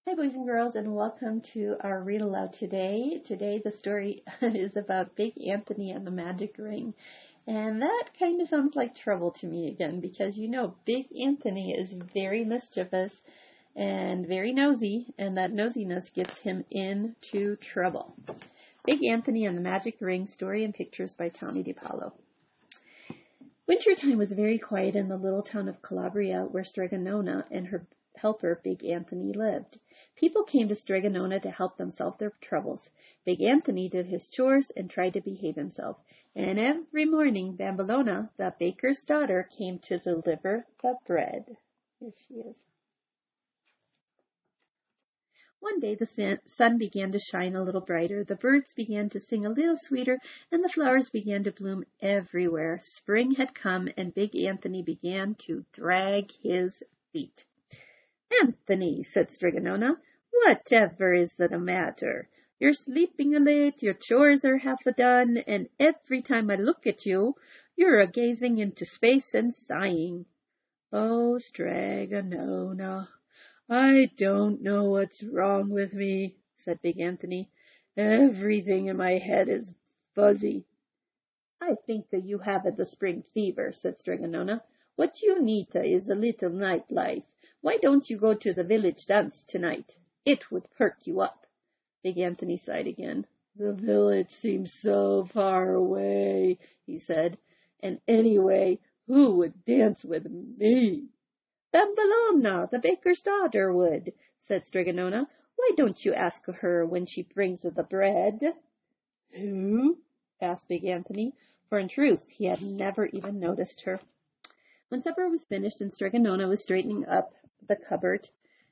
Hi, boys and girls, and welcome to our read aloud today. Today, the story is about Big Anthony and the Magic Ring. And that kind of sounds like trouble to me again, because Big Anthony is very mischievous and very nosy, and that nosiness gets him into trouble. Big Anthony and the Magic Ring, story and pictures by Tommy DiPaolo. Wintertime was very quiet in the little town of Calabria, where Stregonona and her helper Big Anthony lived. People came to Stregonona to help them solve their troubles. Big Anthony did his chores and tried to behave himself. And every morning Bambolona, the baker's daughter, came to deliver the bread. Here she is. One day the sun began to shine a little brighter, the birds began to sing a little sweeter, and the flowers began to bloom everywhere. Spring had come, and Big Anthony began to drag his feet. "Anthony," said Stregonona, "whatever is the matter? You're sleeping late, your chores are half done, and every time I look at you, you're a-gazing into space and sighing." "Oh, Stregonona, I don't know what's wrong with me," said Big Anthony. "Everything in my head is fuzzy." "I think that you have the spring fever," said Stregonona. "What you need is a little night life. Why don't you go to the village dance tonight? It would perk you up." Big Anthony sighed again. "The village seems so far away," he said. "And anyway, who would dance with me?" "Bambolona, the baker's daughter, would," said Stregonona. "Why don't you ask her when she brings the bread?" "Who?" asked Big Anthony, for in truth he had never even noticed her. When supper was finished and Stregonona was straightening up the cupboard,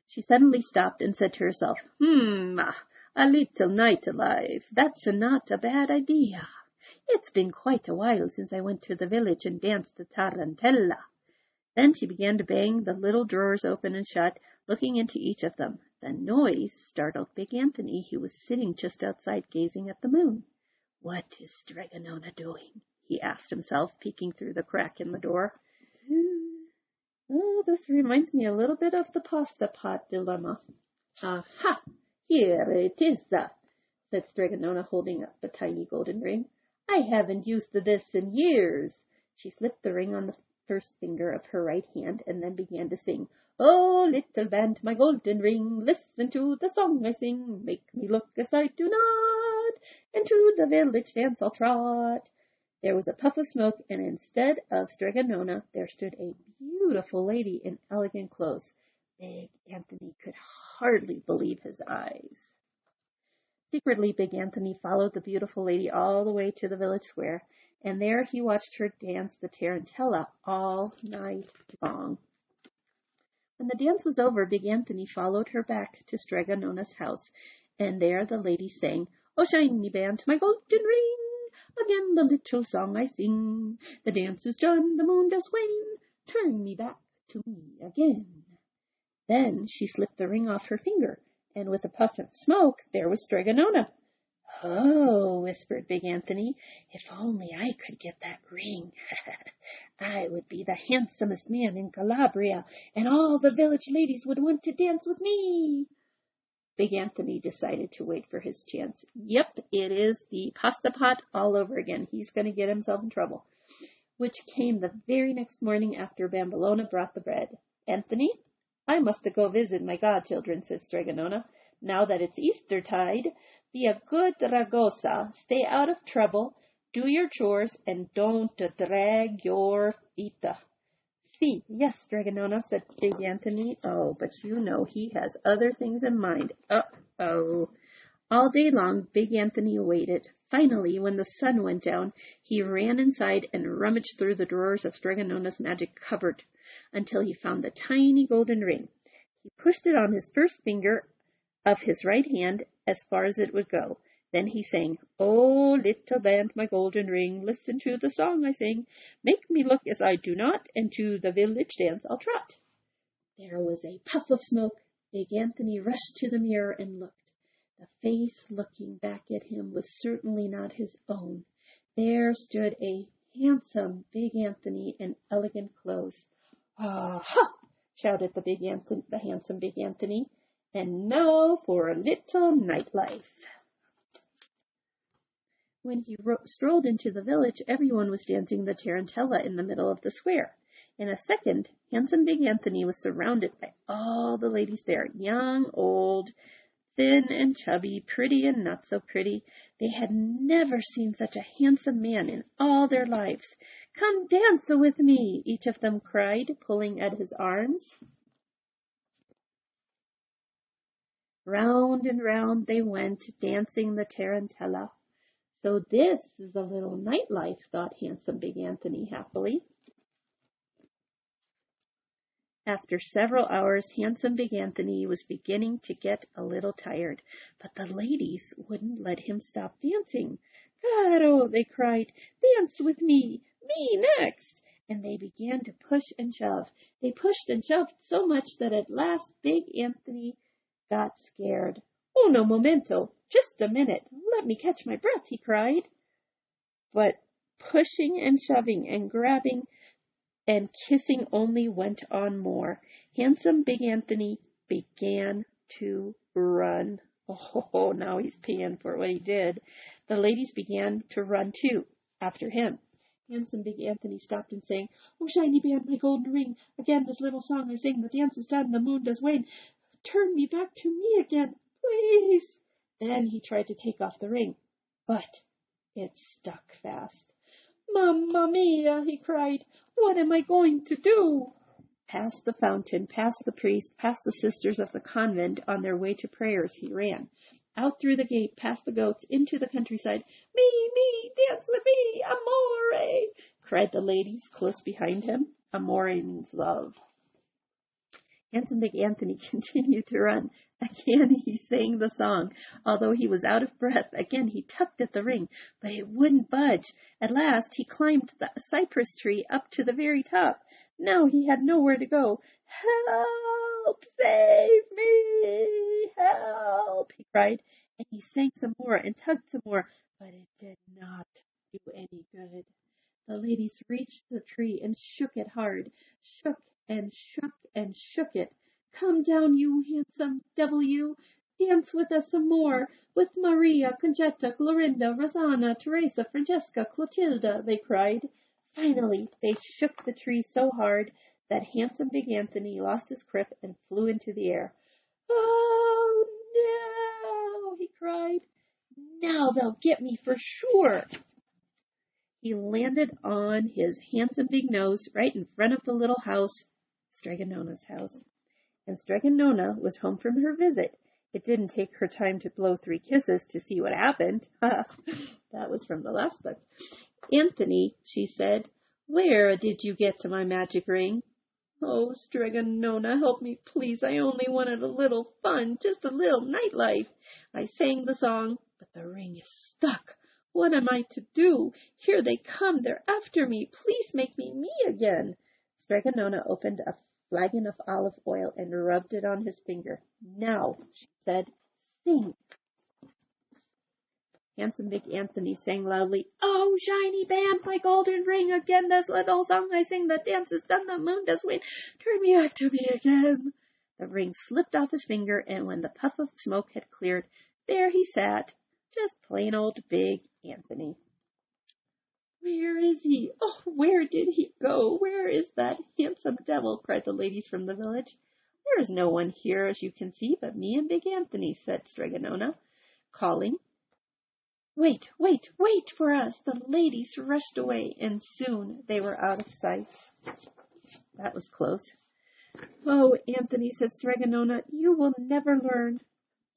she suddenly stopped and said to herself, "A little night life. That's not a bad idea. It's been quite a while since I went to the village and danced the tarantella." Then she began to bang the little drawers open and shut, looking into each of them. The noise startled Big Anthony, who was sitting just outside gazing at the moon. "What is Stregonona doing?" he asked himself, peeking through the crack in the door. "Oh, this reminds me a little bit of the pasta pot dilemma." "Aha! Here it is," said Stregonona, holding up a tiny golden ring. "I haven't used this in years." She slipped the ring on the first finger of her right hand and then began to sing. "Oh, little band, my golden ring, listen to the song I sing. Make me look as I do not, and to the village dance I'll trot." There was a puff of smoke, and instead of Stregonona, there stood a beautiful lady in elegant clothes. Big Anthony could hardly believe his eyes. Secretly, Big Anthony followed the beautiful lady all the way to the village square, and there he watched her dance the tarantella all night long. When the dance was over, Big Anthony followed her back to Stregonona's house, and there the lady sang, "Oh, shiny band, my golden ring, again the little song I sing. The dance is done, the moon does wane, turn me back to me again." Then she slipped the ring off her finger, and with a puff of smoke, there was Stregonona. "Oh," whispered Big Anthony, "if only I could get that ring. I would be the handsomest man in Calabria, and all the village ladies would want to dance with me." Big Anthony decided to wait for his chance. Yep, it is the pasta pot all over again. He's going to get himself in trouble, which came the very next morning after Bambolona brought the bread. "Anthony, I must go visit my godchildren," said Stregonona. "Now that it's Eastertide, be a good Ragosa, stay out of trouble, do your chores, and don't drag your feet." "See, yes, Stregonona," said Big Anthony. "Oh, but he has other things in mind. Uh-oh." All day long, Big Anthony waited. Finally, when the sun went down, he ran inside and rummaged through the drawers of Stregonona's magic cupboard until he found the tiny golden ring. He pushed it on his first finger of his right hand as far as it would go. Then he sang, "Oh, little band, my golden ring, listen to the song I sing. Make me look as I do not, and to the village dance I'll trot." There was a puff of smoke. Big Anthony rushed to the mirror and looked. The face looking back at him was certainly not his own. There stood a handsome Big Anthony in elegant clothes. "Ah-ha!" shouted the handsome Big Anthony, And now for a little nightlife. When he strolled into the village, everyone was dancing the tarantella in the middle of the square. In a second, handsome Big Anthony was surrounded by all the ladies there, young, old, thin and chubby, pretty and not so pretty. They had never seen such a handsome man in all their lives. "Come dance with me," each of them cried, pulling at his arms. Round and round they went, dancing the tarantella. So this is a little nightlife, thought handsome Big Anthony happily. After several hours, handsome Big Anthony was beginning to get a little tired, but the ladies wouldn't let him stop dancing. "Caro," they cried, "dance with me! Me next!" And they began to push and shove. They pushed and shoved so much that at last Big Anthony got scared. "Uno momento, just a minute, let me catch my breath," he cried. But pushing and shoving and grabbing and kissing only went on more. Handsome Big Anthony began to run. Oh, now he's paying for what he did. The ladies began to run too, after him. Handsome Big Anthony stopped and sang, "Oh, shiny band, my golden ring, again this little song I sing, the dance is done, the moon does wane. Turn me back to me again, please." Then he tried to take off the ring, but it stuck fast. "Mamma mia," he cried, "what am I going to do?" Past the fountain, past the priest, past the sisters of the convent on their way to prayers he ran. Out through the gate, past the goats, into the countryside. Me, dance with me, amore," cried the ladies close behind him. Amore means love. Handsome Big Anthony continued to run. Again he sang the song. Although he was out of breath, again he tugged at the ring, but it wouldn't budge. At last he climbed the cypress tree up to the very top. Now he had nowhere to go. "Help! Save me! Help!" he cried. And he sang some more and tugged some more, but it did not do any good. The ladies reached the tree and shook it hard, shook and shook and shook it. "Come down, you handsome devil, you! Dance with us some more, with Maria, Conjeta, Glorinda, Rosanna, Teresa, Francesca, Clotilda," they cried. Finally, they shook the tree so hard that handsome Big Anthony lost his grip and flew into the air. "Oh, no!" he cried. "Now they'll get me for sure." He landed on his handsome big nose right in front of the little house, Stregonona's house. And Stregonona was home from her visit. It didn't take her time to blow 3 kisses to see what happened. That was from the last book. "Anthony," she said, "where did you get to my magic ring?" "Oh, Stregonona, help me, please. I only wanted a little fun, just a little nightlife. I sang the song, but the ring is stuck. What am I to do? Here they come. They're after me. Please make me me again." Stregonona opened a flagon of olive oil and rubbed it on his finger. "Now," she said, "sing." Handsome Big Anthony sang loudly, "Oh, shiny band, my golden ring, again this little song I sing, the dance is done, the moon does wane, turn me back to me again." The ring slipped off his finger, and when the puff of smoke had cleared, there he sat, just plain old Big Anthony. "Where is he? Oh, where did he go? Where is that handsome devil?" cried the ladies from the village. "There is no one here, as you can see, but me and Big Anthony," said Stregonona, calling. Wait for us." The ladies rushed away, and soon they were out of sight. That was close. "Oh, Anthony," said Stregonona, "you will never learn."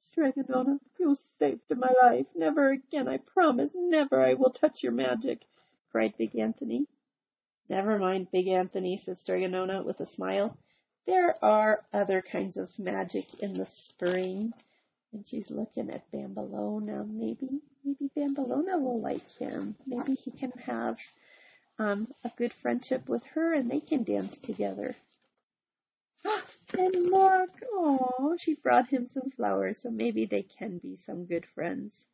"Stregonona, you saved my life. Never again, I promise, never I will touch your magic," cried Big Anthony. "Never mind, Big Anthony," said Stregonona with a smile. "There are other kinds of magic in the spring." And she's looking at Bambolona. Maybe Bambolona will like him. Maybe he can have a good friendship with her and they can dance together. And look, oh, she brought him some flowers, so maybe they can be some good friends.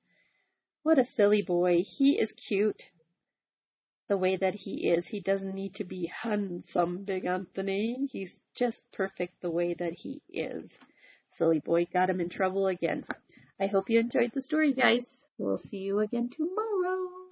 What a silly boy. He is cute the way that he is. He doesn't need to be handsome, Big Anthony. He's just perfect the way that he is. Silly boy got him in trouble again. I hope you enjoyed the story, guys. We'll see you again tomorrow.